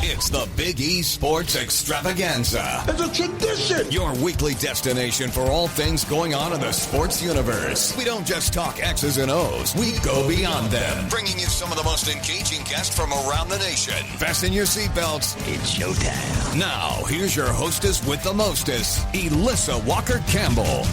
It's the Big E Sports Extravaganza. It's a tradition. Your weekly destination for all things going on in the sports universe. We don't just talk X's and O's. We go beyond them. Bringing you some of the most engaging guests from around the nation. Fasten your seatbelts. It's showtime. Now, here's your hostess with the mostest, Elissa Walker Campbell.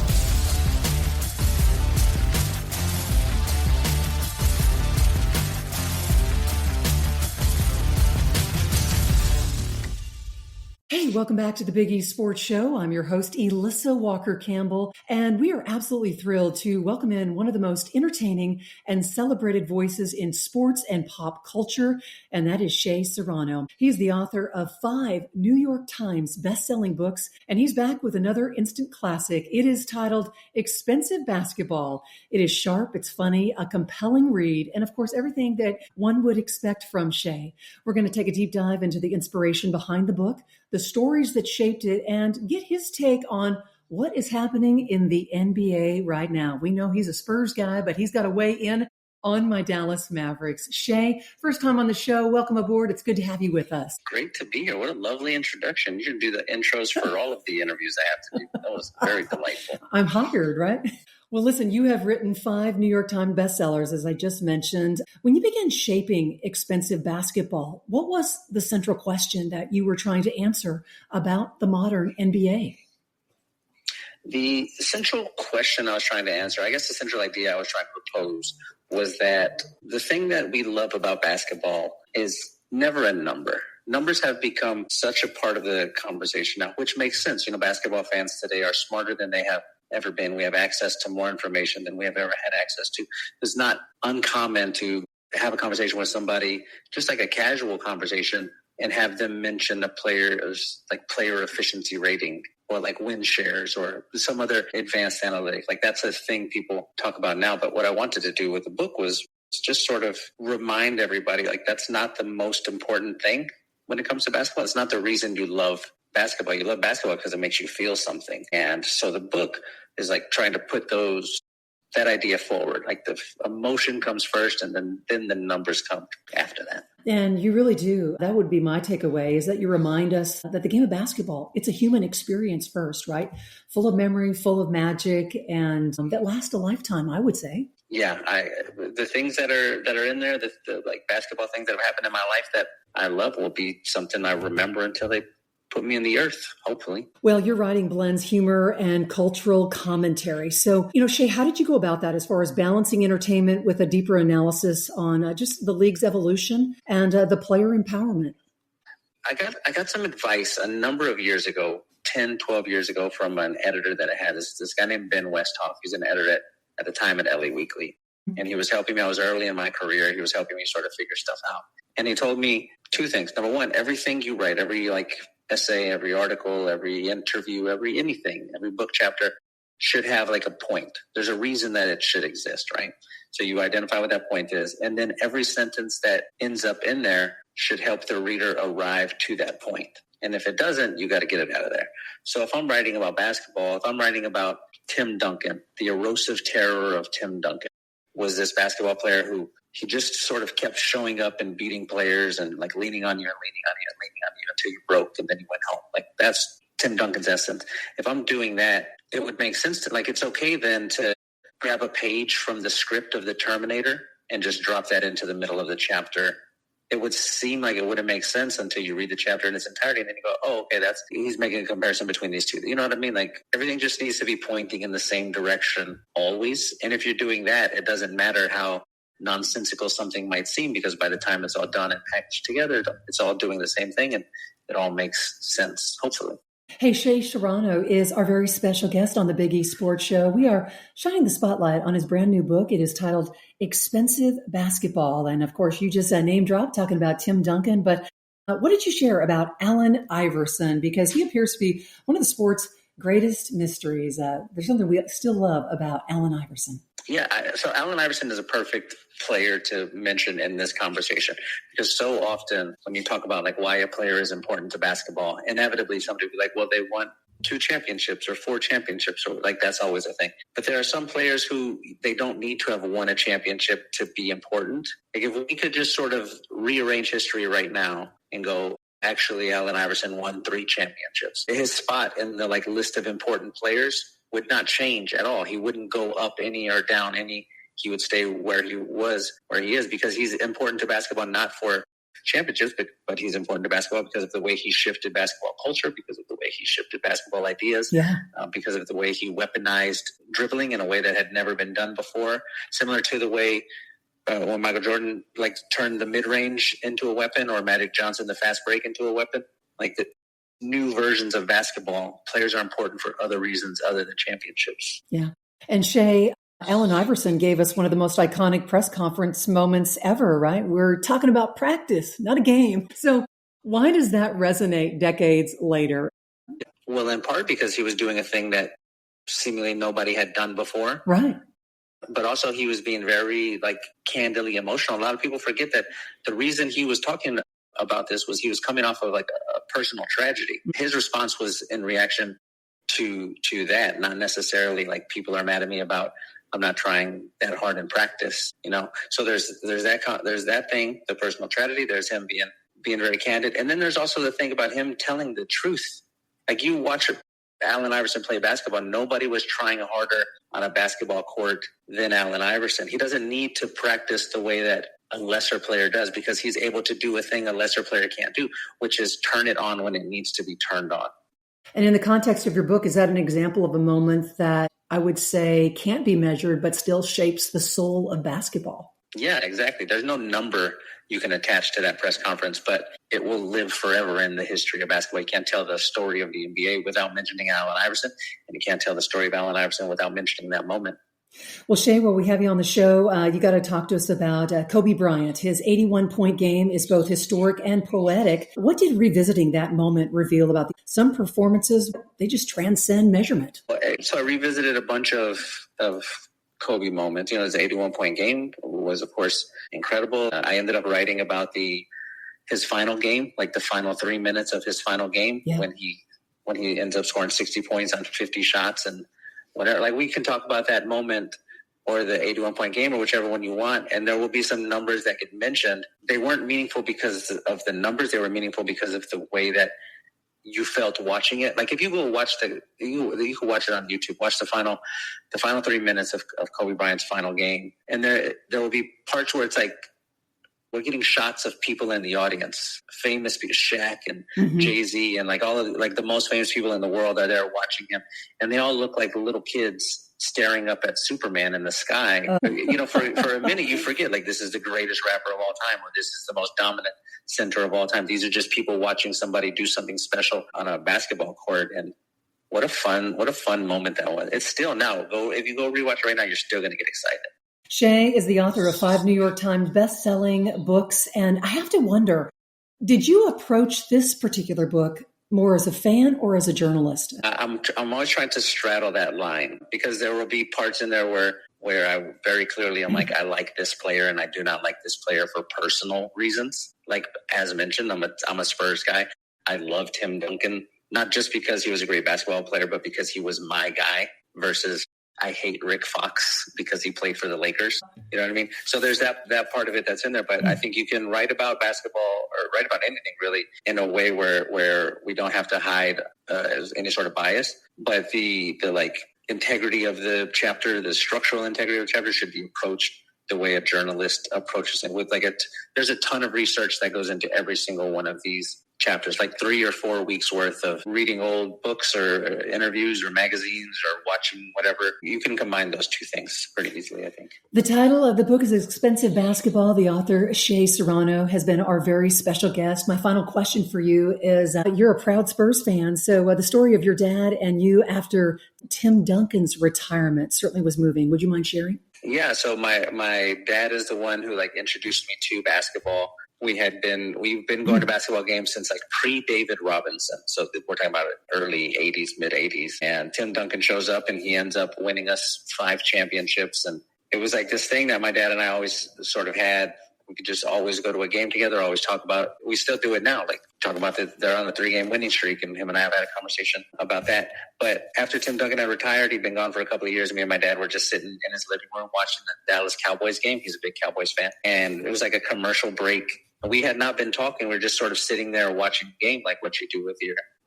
Hey, welcome back to the Big E Sports Show. I'm your host, Elissa Walker Campbell, and we are absolutely thrilled to welcome in one of the most entertaining and celebrated voices in sports and pop culture, and that is Shea Serrano. He's the author of 5 New York Times best-selling books, and he's back with another instant classic. It is titled Expensive Basketball. It is sharp, it's funny, a compelling read, and of course, everything that one would expect from Shea. We're going to take a deep dive into the inspiration behind the book, the stories that shaped it, and get his take on what is happening in the NBA right now. We know he's a Spurs guy, but he's got to weigh in on my Dallas Mavericks. Shea, first time on the show. Welcome aboard. It's good to have you with us. Great to be here. What a lovely introduction. You should do the intros for all of the interviews I have to do. That was very delightful. I'm hired, right? Well, listen, you have written 5 New York Times bestsellers, as I just mentioned. When you began shaping Expensive Basketball, what was the central question that you were trying to answer about the modern NBA? The central question I was trying to answer, I guess the central idea I was trying to propose, was that the thing that we love about basketball is never a number. Numbers have become such a part of the conversation now, which makes sense. You know, basketball fans today are smarter than they have ever been. We have access to more information than we have ever had access to. It's not uncommon to have a conversation with somebody, just like a casual conversation, and have them mention a player's like player efficiency rating or like win shares or some other advanced analytics. Like that's a thing people talk about now. But what I wanted to do with the book was just sort of remind everybody, like that's not the most important thing when it comes to basketball. It's not the reason you love basketball. You love basketball because it makes you feel something. And so the book is like trying to put that idea forward. Like the emotion comes first and then the numbers come after that. And you really do. That would be my takeaway, is that you remind us that the game of basketball, it's a human experience first, right? Full of memory, full of magic, and that lasts a lifetime, I would say. Yeah, the things that are in there, the like basketball things that have happened in my life that I love will be something I remember until they put me in the earth, hopefully. Well, your writing blends humor and cultural commentary. So, Shea, how did you go about that as far as balancing entertainment with a deeper analysis on just the league's evolution and the player empowerment? I got some advice a number of years ago, 10, 12 years ago, from an editor that I had. This guy named Ben Westhoff. He's an editor at the time at LA Weekly. And he was helping me. I was early in my career. He was helping me sort of figure stuff out. And he told me 2 things. Number one, everything you write, every essay, every article, every interview, every book chapter should have like a point. There's a reason that it should exist, right? So you identify what that point is. And then every sentence that ends up in there should help the reader arrive to that point. And if it doesn't, you got to get it out of there. So if I'm writing about basketball, if I'm writing about Tim Duncan, the erosive terror of Tim Duncan was this basketball player who he just sort of kept showing up and beating players and like leaning on you until you broke and then you went home. Like that's Tim Duncan's essence. If I'm doing that, it would make sense to like, it's okay then to grab a page from the script of the Terminator and just drop that into the middle of the chapter. It would seem like it wouldn't make sense until you read the chapter in its entirety. And then you go, oh, okay, he's making a comparison between these two. You know what I mean? Like everything just needs to be pointing in the same direction always. And if you're doing that, it doesn't matter how nonsensical something might seem, because by the time it's all done and packaged together, it's all doing the same thing and it all makes sense, hopefully. Hey, Shea Serrano is our very special guest on the Big E Sports Show. We are shining the spotlight on his brand new book. It is titled Expensive Basketball. And of course, you just name dropped talking about Tim Duncan. But what did you share about Allen Iverson? Because he appears to be one of the sport's greatest mysteries. There's something we still love about Allen Iverson. Yeah, so Allen Iverson is a perfect player to mention in this conversation, because so often when you talk about like why a player is important to basketball, inevitably somebody will be like, well, they won 2 championships or 4 championships, or like that's always a thing. But there are some players who they don't need to have won a championship to be important. Like if we could just sort of rearrange history right now and go, Actually, Allen Iverson won 3 championships. His spot in the list of important players would not change at all. He wouldn't go up any or down any. He would stay where he is, because he's important to basketball, not for championships, but he's important to basketball because of the way he shifted basketball culture, because of the way he shifted basketball ideas, because of the way he weaponized dribbling in a way that had never been done before. Similar to the way when Michael Jordan turned the mid-range into a weapon, or Magic Johnson the fast break into a weapon. The new versions of basketball, players are important for other reasons other than championships. Yeah. And Shea, Allen Iverson gave us one of the most iconic press conference moments ever, right? We're talking about practice, not a game. So why does that resonate decades later? Well, in part because he was doing a thing that seemingly nobody had done before. Right. But also he was being very candidly emotional. A lot of people forget that the reason he was talking about this was he was coming off of a personal tragedy. His response was in reaction to that, not necessarily people are mad at me about I'm not trying that hard in practice, So there's that thing, the personal tragedy. There's him being very candid, and then there's also the thing about him telling the truth. You watch Allen Iverson play basketball, nobody was trying harder on a basketball court than Allen Iverson. He doesn't need to practice the way that a lesser player does, because he's able to do a thing a lesser player can't do, which is turn it on when it needs to be turned on. And in the context of your book, is that an example of a moment that I would say can't be measured, but still shapes the soul of basketball? Yeah, exactly. There's no number you can attach to that press conference, but it will live forever in the history of basketball. You can't tell the story of the NBA without mentioning Allen Iverson, and you can't tell the story of Allen Iverson without mentioning that moment. Well, Shea, while we have you on the show, you got to talk to us about Kobe Bryant. His 81-point game is both historic and poetic. What did revisiting that moment reveal about some performances? They just transcend measurement. So I revisited a bunch of Kobe moments. His 81-point game was, of course, incredible. I ended up writing about his final game, the final 3 minutes of his final game, when he ends up scoring 60 points on 50 shots and whatever. We can talk about that moment or the 81-point game or whichever one you want, and there will be some numbers that get mentioned. They weren't meaningful because of the numbers. They were meaningful because of the way that you felt watching it. If you go watch you can watch it on YouTube. Watch the final 3 minutes of Kobe Bryant's final game, and there will be parts where it's we're getting shots of people in the audience, famous people, Shaq and Jay-Z, and all of the most famous people in the world are there watching him, and they all look like little kids staring up at Superman in the sky. For a minute you forget this is the greatest rapper of all time, or this is the most dominant center of all time. These are just people watching somebody do something special on a basketball court, and what a fun moment that was. It's still now. If you go rewatch it right now, you're still going to get excited. Shea is the author of 5 New York Times best-selling books, and I have to wonder, did you approach this particular book more as a fan or as a journalist? I'm always trying to straddle that line, because there will be parts in there where I very clearly am I like this player and I do not like this player for personal reasons. As mentioned, I'm a Spurs guy. I loved Tim Duncan, not just because he was a great basketball player, but because he was my guy, versus I hate Rick Fox because he played for the Lakers. You know what I mean? So there's that part of it that's in there. But I think you can write about basketball or write about anything really in a way where we don't have to hide any sort of bias. But the integrity of the chapter, the structural integrity of the chapter should be approached the way a journalist approaches it. With there's a ton of research that goes into every single one of these chapters, 3 or 4 weeks worth of reading old books or interviews or magazines or watching whatever. You can combine those two things pretty easily, I think. The title of the book is Expensive Basketball. The author, Shea Serrano, has been our very special guest. My final question for you is, you're a proud Spurs fan, so the story of your dad and you after Tim Duncan's retirement certainly was moving. Would you mind sharing? Yeah, so my dad is the one who introduced me to basketball. We've been going to basketball games since pre-David Robinson. So we're talking about early 80s, mid 80s. And Tim Duncan shows up and he ends up winning us 5 championships. And it was this thing that my dad and I always sort of had. We could just always go to a game together, always talk about, we still do it now, talk about they're on a 3-game winning streak, and him and I have had a conversation about that. But after Tim Duncan had retired, he'd been gone for a couple of years. Me and my dad were just sitting in his living room watching the Dallas Cowboys game. He's a big Cowboys fan. And it was a commercial break We had not been talking. We were just sort of sitting there watching the game, like what you do with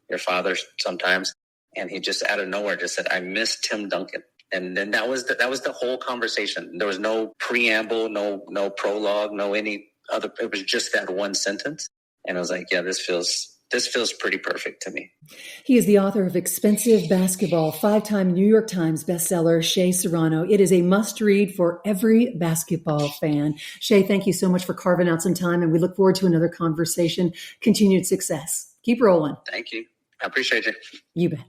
your father sometimes. And he just out of nowhere just said, "I miss Tim Duncan." And then that was the whole conversation. There was no preamble, no prologue, no any other. It was just that one sentence. And I was like, yeah, this feels pretty perfect to me. He is the author of Expensive Basketball, 5-time New York Times bestseller, Shea Serrano. It is a must-read for every basketball fan. Shea, thank you so much for carving out some time, and we look forward to another conversation. Continued success. Keep rolling. Thank you. I appreciate you. You bet.